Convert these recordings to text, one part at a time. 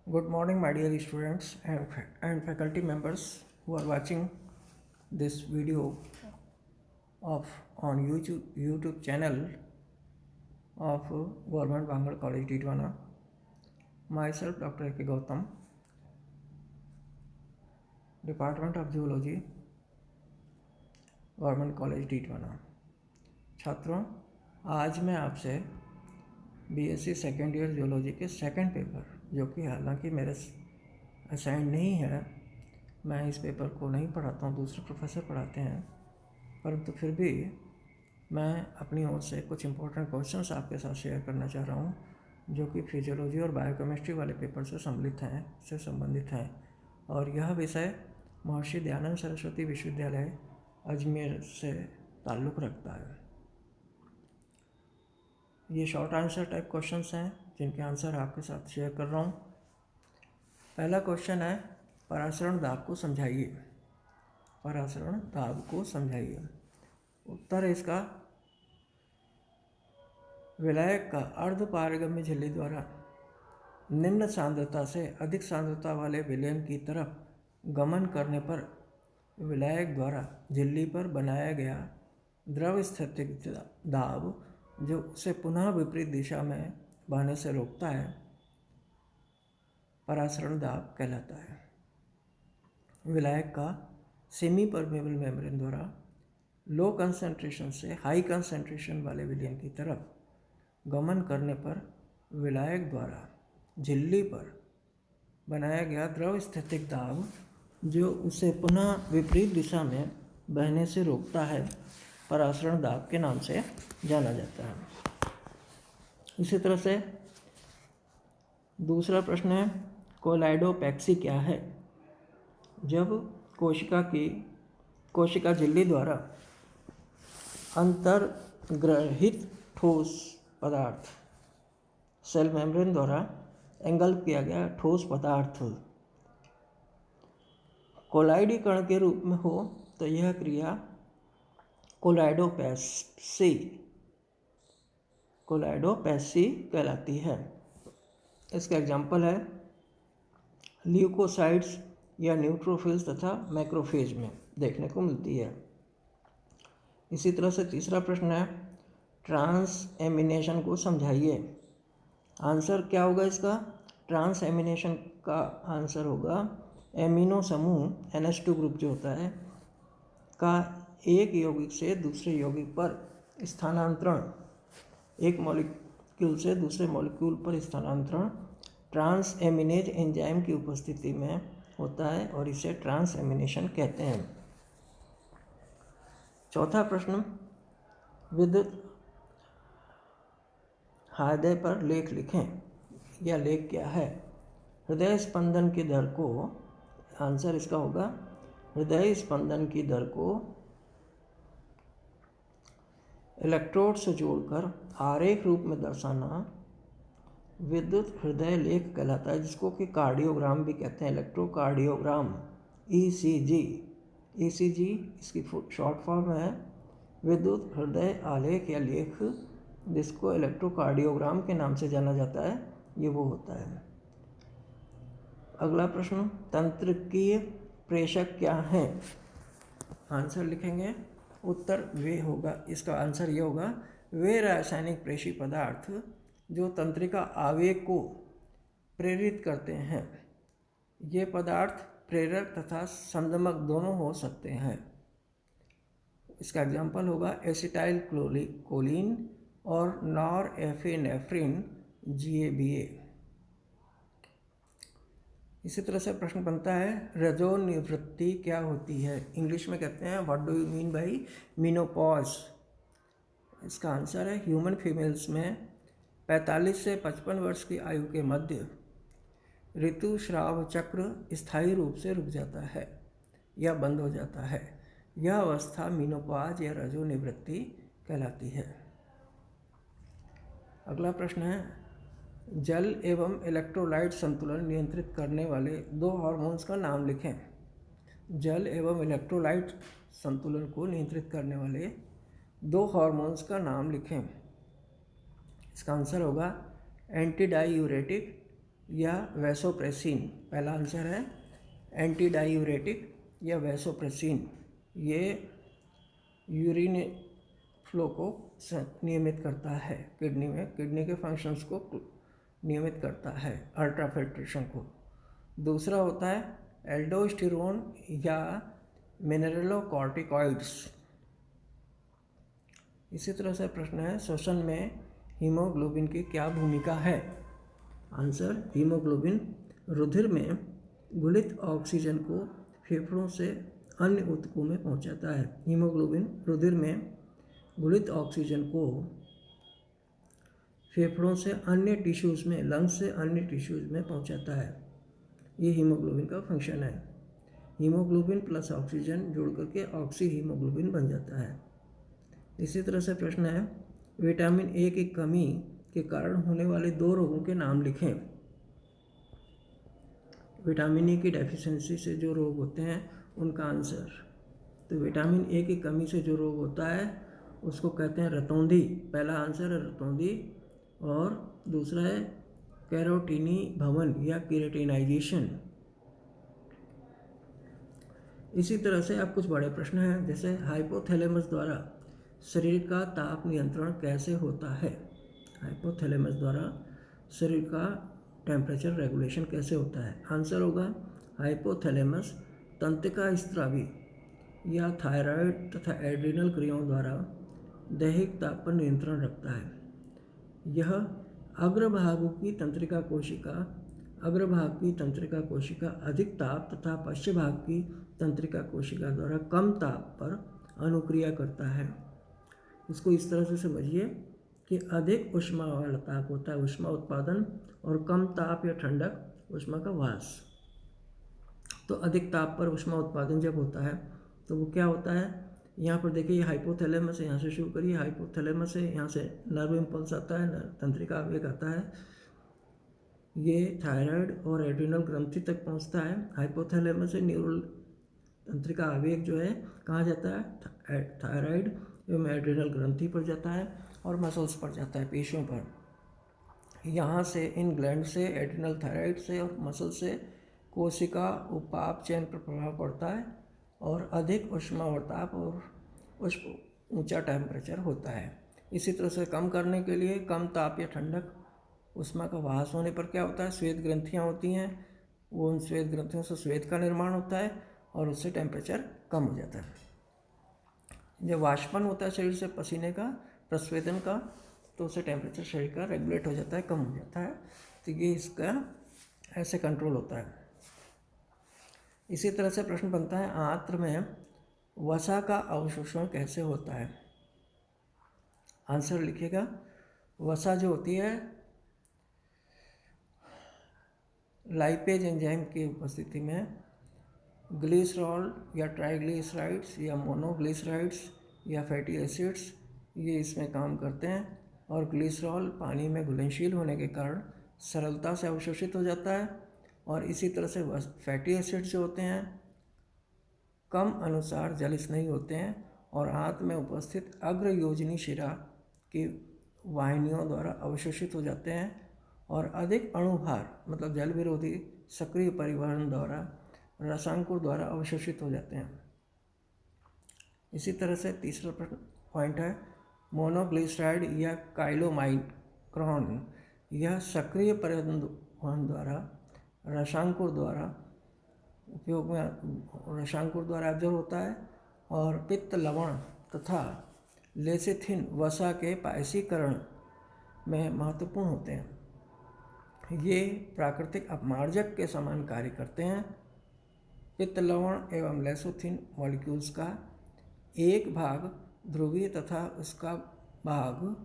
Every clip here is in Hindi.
Good morning, my dear students and faculty members who are watching this video of on YouTube channel of Government Bangalore College Didwana. Myself, Dr. A.K. Gautam, Department of Zoology, Government College Didwana. छात्रों, आज मैं आपसे बीएससी सेकेंड ईयर जियोलॉजी के सेकंड पेपर, जो कि हालांकि मेरे असाइन नहीं है, मैं इस पेपर को नहीं पढ़ाता हूँ, दूसरे प्रोफेसर पढ़ाते हैं, परंतु फिर भी मैं अपनी ओर से कुछ इम्पोर्टेंट क्वेश्चंस आपके साथ शेयर करना चाह रहा हूँ, जो कि फिजियोलॉजी और बायोकेमिस्ट्री वाले पेपर से संबंधित हैं। और यह विषय महर्षि दयानंद सरस्वती विश्वविद्यालय अजमेर से ताल्लुक़ रखता है। ये शॉर्ट आंसर टाइप क्वेश्चंस हैं, जिनके आंसर आपके साथ शेयर कर रहा हूँ। पहला क्वेश्चन है, परासरण दाब को समझाइए। परासरण दाब को समझाइए। उत्तर है इसका, विलायक का अर्धपारगम्य झिल्ली द्वारा निम्न सांद्रता से अधिक सांद्रता वाले विलयन की तरफ गमन करने पर विलायक द्वारा झिल्ली पर बनाया गया द्रव स्थितिक दाब, जो उसे पुनः विपरीत दिशा में बहने से रोकता है, परासरण दाब कहलाता है। विलायक का सेमी परमेबल मेम्ब्रेन द्वारा लो कंसंट्रेशन से हाई कंसंट्रेशन वाले विलयन की तरफ गमन करने पर विलायक द्वारा झिल्ली पर बनाया गया द्रव स्थितिक दाब, जो उसे पुनः विपरीत दिशा में बहने से रोकता है, परासरण दाब के नाम से जाना जाता है। इसी तरह से दूसरा प्रश्न है, कोलाइडोपैक्सी क्या है? जब कोशिका झिल्ली द्वारा अंतर्ग्रहित ठोस पदार्थ सेल मेम्ब्रेन द्वारा एंगल्फ किया गया ठोस पदार्थ कोलाइडीकरण के रूप में हो तो यह क्रिया कोलाइडोपैक्सी कहलाती है। इसका एग्जाम्पल है ल्यूकोसाइट्स या न्यूट्रोफिल्स तथा मैक्रोफेज में देखने को मिलती है। इसी तरह से तीसरा प्रश्न है, ट्रांस एमिनेशन को समझाइए। आंसर क्या होगा इसका? ट्रांस एमिनेशन का आंसर होगा एमिनो समूह NH2 ग्रुप जो होता है का एक यौगिक से दूसरे यौगिक पर स्थानांतरण, एक मॉलिक्यूल से दूसरे मॉलिक्यूल पर स्थानांतरण ट्रांस एमिनेज एंजाइम की उपस्थिति में होता है और इसे ट्रांस एमिनेशन कहते हैं। चौथा प्रश्न, विद्युत हृदय पर लेख लिखें। यह लेख क्या है? हृदय स्पंदन की दर को, आंसर इसका होगा हृदय स्पंदन की दर को इलेक्ट्रोड से जोड़कर आरेख रूप में दर्शाना विद्युत हृदय लेख कहलाता है, जिसको कि कार्डियोग्राम भी कहते हैं, इलेक्ट्रोकार्डियोग्राम, ECG इसकी शॉर्ट फॉर्म है विद्युत हृदय आलेख या लेख, जिसको इलेक्ट्रोकार्डियोग्राम के नाम से जाना जाता है, ये वो होता है। अगला प्रश्न, तंत्रिकीय प्रेषक क्या हैं? आंसर लिखेंगे, उत्तर वे होगा, इसका आंसर ये होगा, वे रासायनिक प्रेषी पदार्थ जो तंत्रिका आवेग को प्रेरित करते हैं। ये पदार्थ प्रेरक तथा संदमक दोनों हो सकते हैं। इसका एग्जाम्पल होगा एसिटाइल कोलिन और नॉरएफिनेफ्रिन GABA। इसी तरह से प्रश्न बनता है, रजोनिवृत्ति क्या होती है? इंग्लिश में कहते हैं what do you mean by menopause? इसका आंसर है, ह्यूमन फीमेल्स में 45 से 55 वर्ष की आयु के मध्य ऋतुस्राव चक्र स्थायी रूप से रुक जाता है या बंद हो जाता है। यह अवस्था मीनोपॉज या रजोनिवृत्ति कहलाती है। अगला प्रश्न है, जल एवं इलेक्ट्रोलाइट संतुलन नियंत्रित करने वाले दो हार्मोन्स का नाम लिखें। जल एवं इलेक्ट्रोलाइट संतुलन को नियंत्रित करने वाले दो हार्मोन्स का नाम लिखें। इसका आंसर होगा एंटीडाईयूरेटिक या वैसोप्रेसिन। पहला आंसर है एंटी डायूरेटिक या वैसोप्रेसिन। ये यूरिन फ्लो को नियमित करता है, किडनी के फंक्शंस को नियमित करता है, अल्ट्राफिल्ट्रेशन को। दूसरा होता है एल्डोस्टेरोन या मिनरलोकॉर्टिकॉइड्स। इसी तरह से प्रश्न है श्वसन में हीमोग्लोबिन की क्या भूमिका है। आंसर, हीमोग्लोबिन रुधिर में घुलित ऑक्सीजन को फेफड़ों से अन्य ऊतकों में पहुंचाता है। हीमोग्लोबिन रुधिर में घुलित ऑक्सीजन को फेफड़ों से अन्य टिश्यूज़ में, लंग्स से अन्य टिश्यूज़ में पहुंचाता है। ये हीमोग्लोबिन का फंक्शन है। हीमोग्लोबिन प्लस ऑक्सीजन जुड़ करके ऑक्सी हीमोग्लोबिन बन जाता है। इसी तरह से प्रश्न है विटामिन ए की कमी के कारण होने वाले 2 रोगों के नाम लिखें। विटामिन ए की डेफिशिएंसी से जो रोग होते हैं उनका आंसर। तो विटामिन ए की कमी से जो रोग होता है उसको कहते हैं रतौंधी। पहला आंसर है रतौंधी और दूसरा है कैरोटीनी भवन या केरेटिनाइजेशन। इसी तरह से अब कुछ बड़े प्रश्न हैं, जैसे हाइपोथैलेमस द्वारा शरीर का ताप नियंत्रण कैसे होता है। हाइपोथैलेमस द्वारा शरीर का टेम्परेचर रेगुलेशन कैसे होता है। आंसर होगा हाइपोथैलेमस तंत्रिका स्रावी या थायराइड तथा एड्रिनल क्रियाओं द्वारा दैहिक ताप पर नियंत्रण रखता है। यह अग्रभाग की तंत्रिका कोशिका अधिक ताप तथा पश्च भाग की तंत्रिका कोशिका द्वारा कम ताप पर अनुक्रिया करता है। इसको इस तरह से समझिए कि अधिक ऊष्मा वाला ताप होता है ऊष्मा उत्पादन, और कम ताप या ठंडक ऊष्मा का वास। तो अधिक ताप पर ऊष्मा उत्पादन जब होता है तो वो क्या होता है, यहाँ पर देखिए हाइपोथैलेमस है, यहाँ से शुरू करिए, हाइपोथैलेमस है, यहाँ से नर्व इम्पल्स आता है, तंत्रिका आवेग आता है, ये थायराइड और एड्रिनल ग्रंथि तक पहुँचता है। हाइपोथैलेमस से न्यूरल तंत्रिका आवेग जो है कहाँ जाता है, थायराइड एवं एड्रिनल ग्रंथि पर जाता है और मसल्स पर जाता है, पेशियों पर। यहाँ से इन ग्लैंड से, एड्रिनल, थायराइड से और मसल से कोशिका उपाप चयन पर प्रभाव पड़ता है और अधिक ऊष्मा और ताप और ऊंचा टेम्परेचर होता है। इसी तरह से कम करने के लिए कम ताप या ठंडक ऊष्मा का वास होने पर क्या होता है, श्वेत ग्रंथियाँ होती हैं, वो उन श्वेत ग्रंथियों से श्वेत का निर्माण होता है और उससे टेम्परेचर कम हो जाता है। जब वाष्पन होता है शरीर से पसीने का, प्रस्वेदन का, तो उससे टेम्परेचर शरीर का रेगुलेट हो जाता है, कम हो जाता है। तो ये इसका ऐसे कंट्रोल होता है। इसी तरह से प्रश्न बनता है आंत्र में वसा का अवशोषण कैसे होता है। आंसर लिखिएगा, वसा जो होती है लाइपेज एंजाइम की उपस्थिति में ग्लिसरॉल या ट्राइग्लिसराइड्स या मोनोग्लिसराइड्स या फैटी एसिड्स ये इसमें काम करते हैं, और ग्लिसरॉल पानी में घुलनशील होने के कारण सरलता से अवशोषित हो जाता है, और इसी तरह से फैटी एसिड्स जो होते हैं कम अनुसार जलस्नेही होते हैं और आंत में उपस्थित अग्र योजनी शिरा की वाहिनियों द्वारा अवशोषित हो जाते हैं और अधिक अणुभार मतलब जल विरोधी सक्रिय परिवहन द्वारा रसांकुर द्वारा अवशोषित हो जाते हैं। इसी तरह से तीसरा पॉइंट है मोनोग्लिसराइड या काइलोमाइक्रॉन, यह सक्रिय परिवहन द्वारा रसांकुर द्वारा उपयोग में रसांकुर द्वारा ऑब्जर्व होता है और पित्त लवण तथा लेसिथिन वसा के पायसीकरण में महत्वपूर्ण होते हैं। ये प्राकृतिक अपमार्जक के समान कार्य करते हैं। पित्त लवण एवं लेसिथिन मॉलिक्यूल्स का एक भाग ध्रुवीय तथा उसका भाग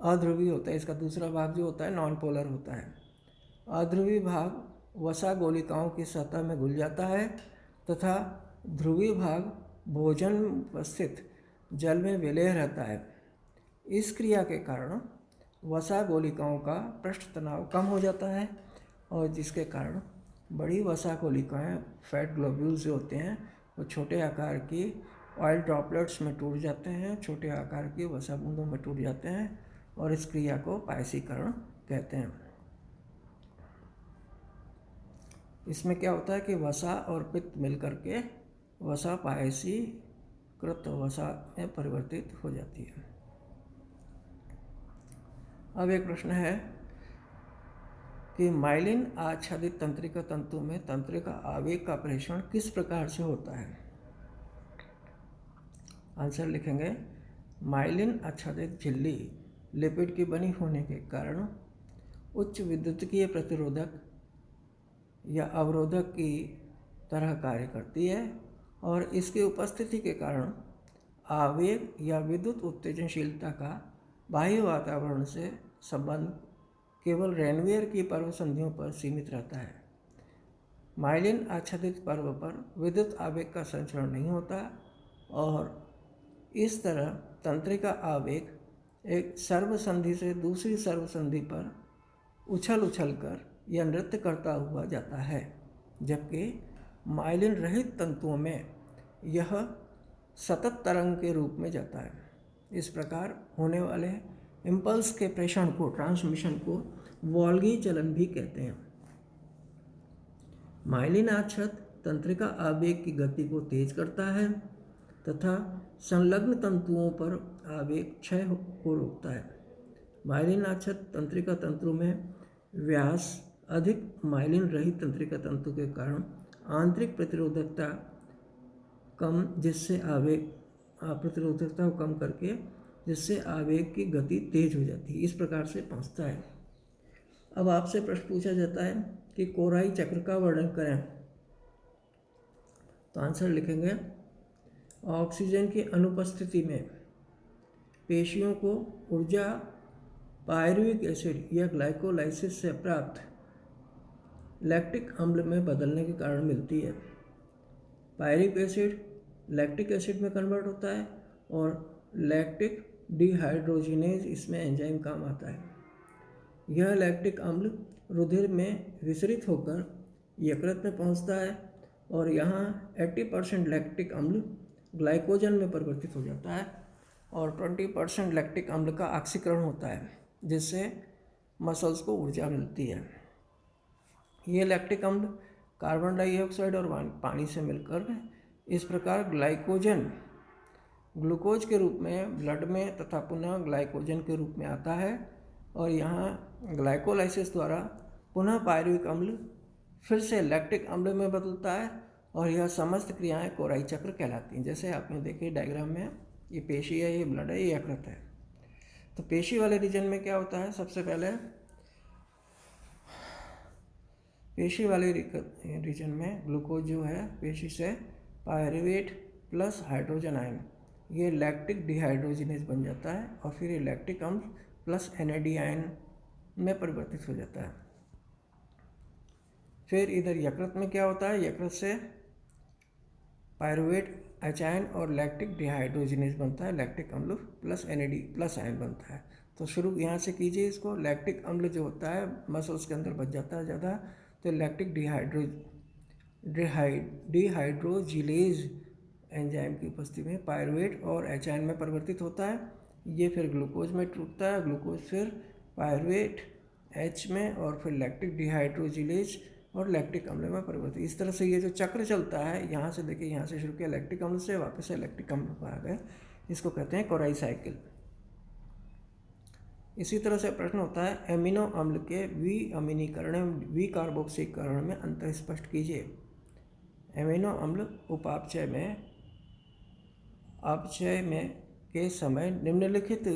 अध्रुवीय होता है, इसका दूसरा भाग जो होता है नॉन पोलर होता है। अध्रुवीय भाग वसा गोलिकाओं की सतह में घुल जाता है तथा ध्रुवीय भाग भोजन में उपस्थित जल में विलेय रहता है। इस क्रिया के कारण वसा गोलिकाओं का पृष्ठ तनाव कम हो जाता है और जिसके कारण बड़ी वसा गोलिकाएं फैट ग्लोब्यूल्स जो होते हैं वो छोटे आकार की ऑयल ड्रॉपलेट्स में टूट जाते हैं, छोटे आकार की वसा बूंदों में टूट जाते हैं और इस क्रिया को पायसीकरण कहते हैं। इसमें क्या होता है कि वसा और पित्त मिलकर के वसा पायसीकृत वसा में परिवर्तित हो जाती है। अब एक प्रश्न है कि माइलिन आच्छादित तंत्रिका तंतु में तंत्रिका आवेग का प्रेषण किस प्रकार से होता है। आंसर लिखेंगे, माइलिन आच्छादित झिल्ली लिपिड की बनी होने के कारण उच्च विद्युतीय प्रतिरोधक या अवरोधक की तरह कार्य करती है और इसकी उपस्थिति के कारण आवेग या विद्युत उत्तेजनशीलता का बाह्य वातावरण से संबंध केवल रेनवीयर की पर्व संधियों पर सीमित रहता है। माइलिन आच्छादित पर्व पर विद्युत आवेग का संचरण नहीं होता और इस तरह तंत्रिका आवेग एक सर्वसंधि से दूसरी सर्वसंधि पर उछल कर या नृत्य करता हुआ जाता है, जबकि माइलिन रहित तंतुओं में यह सतत तरंग के रूप में जाता है। इस प्रकार होने वाले इम्पल्स के प्रेषण को, ट्रांसमिशन को वॉल्गी चलन भी कहते हैं। माइलिन आच्छादित तंत्रिका आवेग की गति को तेज करता है तथा संलग्न तंतुओं पर आवेग क्षय को रोकता है। माइलिन आच्छादित तंत्रिका तंतु में व्यास अधिक माइलिन रहित तंत्रिका तंतु के कारण आंतरिक प्रतिरोधकता कम, जिससे आवेग प्रतिरोधकता को कम करके जिससे आवेग की गति तेज हो जाती है। इस प्रकार से पहुँचता है। अब आपसे प्रश्न पूछा जाता है कि कोराई चक्र का वर्णन करें, तो आंसर लिखेंगे, ऑक्सीजन की अनुपस्थिति में पेशियों को ऊर्जा पायरुविक एसिड या ग्लाइकोलाइसिस से प्राप्त लैक्टिक अम्ल में बदलने के कारण मिलती है। पायरिक एसिड लैक्टिक एसिड में कन्वर्ट होता है और लैक्टिक डिहाइड्रोजिनेज इसमें एंजाइम काम आता है। यह लैक्टिक अम्ल रुधिर में विसरित होकर यकृत में पहुंचता है और यहाँ 80% लैक्टिक अम्ल ग्लाइकोजन में परिवर्तित हो जाता है और 20% लैक्टिक अम्ल का ऑक्सीकरण होता है, जिससे मसल्स को ऊर्जा मिलती है। ये लैक्टिक अम्ल कार्बन डाइऑक्साइड और पानी से मिलकर इस प्रकार ग्लूकोज के रूप में ब्लड में तथा पुनः ग्लाइकोजन के रूप में आता है और यहाँ ग्लाइकोलाइसिस द्वारा पुनः पायरुविक अम्ल फिर से लैक्टिक अम्ल में बदलता है और यह समस्त क्रियाएं कोराई चक्र कहलाती हैं। जैसे आपने देखी डायग्राम में, ये पेशी है, ये ब्लड है, ये यकृत है। तो पेशी वाले रीजन में क्या होता है, सबसे पहले पेशी वाले रीजन में ग्लूकोज जो है पेशी से पायरुवेट प्लस हाइड्रोजन आयन ये लैक्टिक डिहाइड्रोजिनेज बन जाता है और फिर ये लैक्टिक अम्ल प्लस NAD आयन में परिवर्तित हो जाता है। फिर इधर यकृत में क्या होता है, यकृत से पायरुवेट H आयन और लैक्टिक डिहाइड्रोजिनेज बनता है, लैक्टिक अम्ल प्लस NAD प्लस आयन बनता है। तो शुरू यहाँ से कीजिए इसको। लैक्टिक अम्ल जो होता है मसल्स के अंदर बच जाता है ज़्यादा, तो लैक्टिक डिहाइड्रोजिलेज एंजाइम की उपस्थिति में पायरुवेट और H आयन में परिवर्तित होता है। ये फिर ग्लूकोज में टूटता है, ग्लूकोज फिर पायरुवेट H में और फिर लैक्टिक डिहाइड्रोजिलेज और लैक्टिक अम्ल में परिवर्तित। इस तरह से ये जो चक्र चलता है, यहाँ से देखिए, यहाँ से शुरू किया लैक्टिक अम्ल से, वापस से लैक्टिक अम्ल पर आ गए, इसको कहते हैं कोराई साइकिल। इसी तरह से प्रश्न होता है, एमिनो अम्ल के विअमीनीकरण विकार्बोक्सीकरण में अंतर स्पष्ट कीजिए। एमिनो अम्ल उपापचय में के समय निम्नलिखित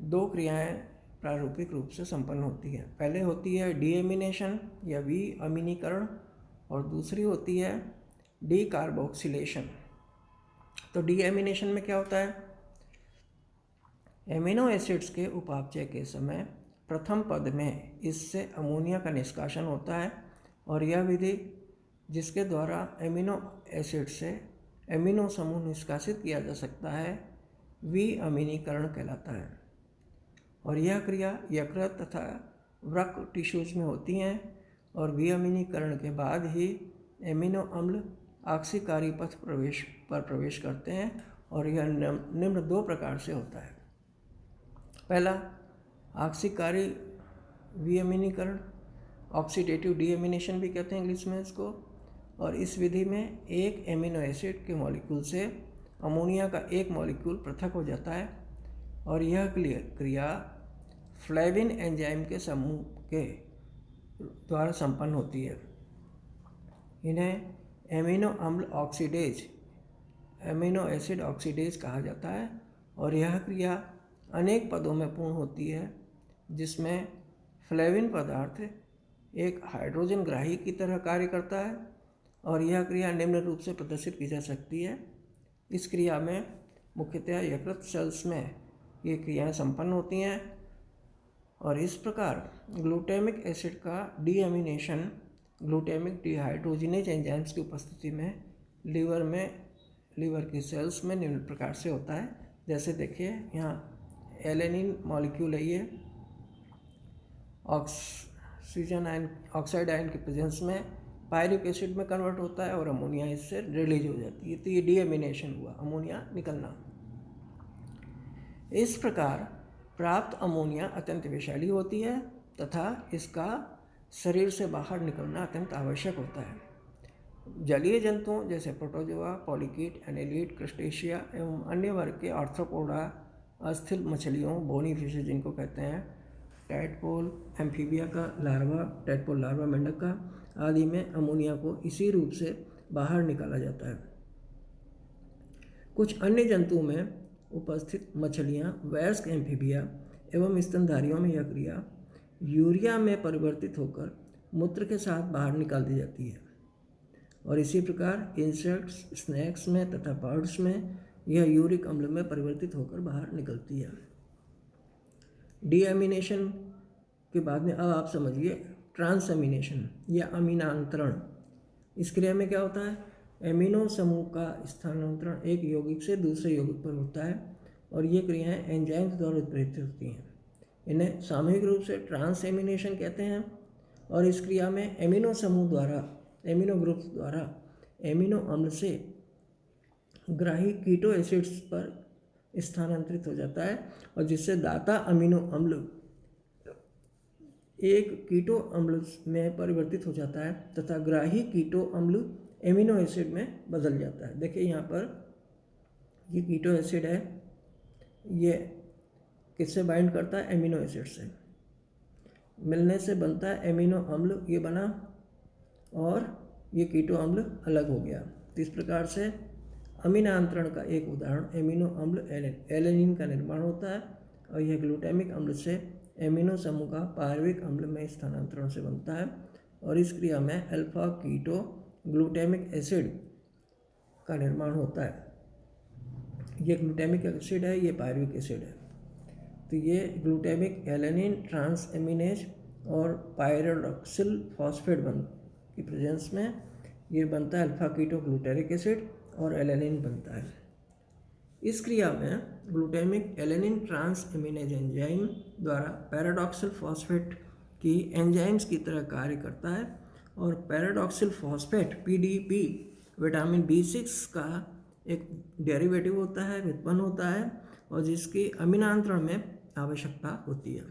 दो क्रियाएं प्रारूपिक रूप से संपन्न होती है। पहले होती है डीएमिनेशन या विअमीनीकरण और दूसरी होती है डीकार्बोक्सिलेशन। तो डीएमिनेशन में क्या होता है, एमिनो एसिड्स के उपापचय के समय प्रथम पद में इससे अमोनिया का निष्कासन होता है और यह विधि जिसके द्वारा एमिनो एसिड से एमिनो समूह निष्कासित किया जा सकता है विअमीनीकरण कहलाता है। और यह क्रिया यकृत तथा वृक्क टिश्यूज में होती हैं और विअमीनीकरण के बाद ही एमिनो अम्ल ऑक्सीकारी पथ पर प्रवेश करते हैं और यह निम्न दो प्रकार से होता है। पहला ऑक्सीकारी विअमीनीकरण ऑक्सीडेटिव डीएमिनेशन भी कहते हैं इंग्लिश में इसको। और इस विधि में एक एमिनो एसिड के मॉलिक्यूल से अमोनिया का एक मॉलिक्यूल पृथक हो जाता है और यह क्रिया फ्लेविन एंजाइम के समूह के द्वारा संपन्न होती है। इन्हें एमिनो अम्ल ऑक्सीडेज, एमिनो एसिड ऑक्सीडेज कहा जाता है और यह क्रिया अनेक पदों में पूर्ण होती है, जिसमें फ्लेविन पदार्थ एक हाइड्रोजन ग्राही की तरह कार्य करता है और यह क्रिया निम्न रूप से प्रदर्शित की जा सकती है। इस क्रिया में मुख्यतः यकृत सेल्स में ये क्रियाएं संपन्न होती हैं और इस प्रकार ग्लूटामिक एसिड का डीएमिनेशन ग्लूटामिक डिहाइड्रोजिनेज एंजाइम्स की उपस्थिति में लीवर की सेल्स में निम्न प्रकार से होता है। जैसे देखिए यहाँ एलेनिन मॉलिक्यूल है, ये ऑक्साइड आयन के प्रेजेंस में पायरिक एसिड में कन्वर्ट होता है और अमोनिया इससे रिलीज हो जाती है। तो ये डीएमिनेशन हुआ, अमोनिया निकलना। इस प्रकार प्राप्त अमोनिया अत्यंत विषैली होती है तथा इसका शरीर से बाहर निकलना अत्यंत आवश्यक होता है। जलीय जंतुओं जैसे प्रोटोजोआ, पॉलीकीट, एनेलिड, क्रस्टेशिया एवं अन्य वर्ग के आर्थ्रोपोडा, अस्थिल मछलियों, बोनी फिशेज जिनको कहते हैं, टैडपोल, एम्फीबिया का लार्वा, टैडपोल लार्वा मेंढक का आदि में अमोनिया को इसी रूप से बाहर निकाला जाता है। कुछ अन्य जंतुओं में उपस्थित मछलियाँ, वयस्क एम्फीबिया एवं स्तनधारियों में यह क्रिया यूरिया में परिवर्तित होकर मूत्र के साथ बाहर निकाल दी जाती है और इसी प्रकार इंसेक्ट्स, स्नैक्स में तथा बर्ड्स में यह यूरिक अम्ल में परिवर्तित होकर बाहर निकलती है। डीएमिनेशन के बाद में अब आप समझिए ट्रांसएमिनेशन या अमीनांतरण। इस क्रिया में क्या होता है? एमिनो समूह का स्थानांतरण एक यौगिक से दूसरे यौगिक पर होता है और ये क्रियाएं एंजाइम्स द्वारा उत्प्रेरित होती हैं। इन्हें सामूहिक रूप से ट्रांसएमिनेशन कहते हैं और इस क्रिया में एमिनो समूह द्वारा, एमिनो ग्रुप्स द्वारा एमिनो अम्ल से ग्राही कीटो एसिड्स पर स्थानांतरित हो जाता है और जिससे दाता अमीनो अम्ल एक कीटो अम्ल में परिवर्तित हो जाता है तथा ग्राही कीटो अम्ल एमिनो एसिड में बदल जाता है। देखिए यहाँ पर ये कीटो एसिड है, ये किससे बाइंड करता है? एमिनो एसिड से मिलने से बनता है एमिनो अम्ल, ये बना और ये कीटो अम्ल अलग हो गया। तो इस प्रकार से अमीनांतरण का एक उदाहरण एमिनो अम्ल एलेनिन का निर्माण होता है और यह ग्लूटामिक अम्ल से एमिनो समूह का पायरुविक अम्ल में स्थानांतरण से बनता है और इस क्रिया में अल्फा कीटो ग्लूटामिक एसिड का निर्माण होता है। ये ग्लूटामिक एसिड है, ये पायरुविक एसिड है। तो ये ग्लूटामिक एलेनिन ट्रांसएमिनेज और पायरोडॉक्सिल फॉस्फेट की प्रेजेंस में ये बनता है अल्फा कीटो ग्लूटारिक एसिड और एलेनिन बनता है। इस क्रिया में ग्लूटामिक एलेनिन ट्रांसएमिनेज एंजाइम द्वारा पैराडॉक्सिल फॉस्फेट की एंजाइम्स की तरह कार्य करता है और पैराडॉक्सिल फॉस्फेट PDB विटामिन B6 का एक डेरिवेटिव होता है, व्युत्पन्न होता है और जिसकी अमीनांतरण में आवश्यकता होती है।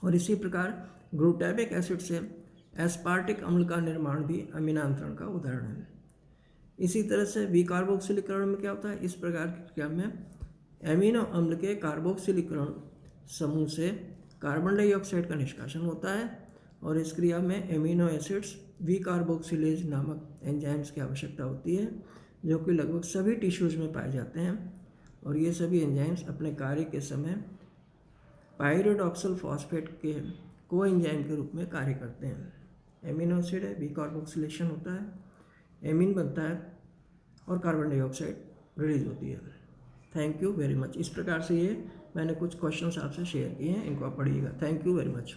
और इसी प्रकार ग्लूटामिक एसिड से एस्पार्टिक अम्ल का निर्माण भी अमीनांतरण का उदाहरण है। इसी तरह से विकार्बोक्सिलीकरण में क्या होता है? इस प्रकार की क्रिया में एमिनो अम्ल के कार्बोक्सिलीकरण समूह से कार्बन डाइऑक्साइड का निष्कासन होता है और इस क्रिया में एमिनो एसिड्स विकार्बोक्सिलेज नामक एंजाइम्स की आवश्यकता होती है जो कि लगभग सभी टिश्यूज़ में पाए जाते हैं और ये सभी एंजाइम्स अपने कार्य के समय पायरोडॉक्सिल फॉस्फेट के को एंजाइम के रूप में कार्य करते हैं। एमिनो एसिड है, विकार्बोक्सिलेशन होता है, एमीन बनता है और कार्बन डाइऑक्साइड रिलीज होती है। Thank you very much. इस प्रकार से ये मैंने कुछ क्वेश्चंस आपसे शेयर किए हैं, इनको आप पढ़िएगा। Thank you very much.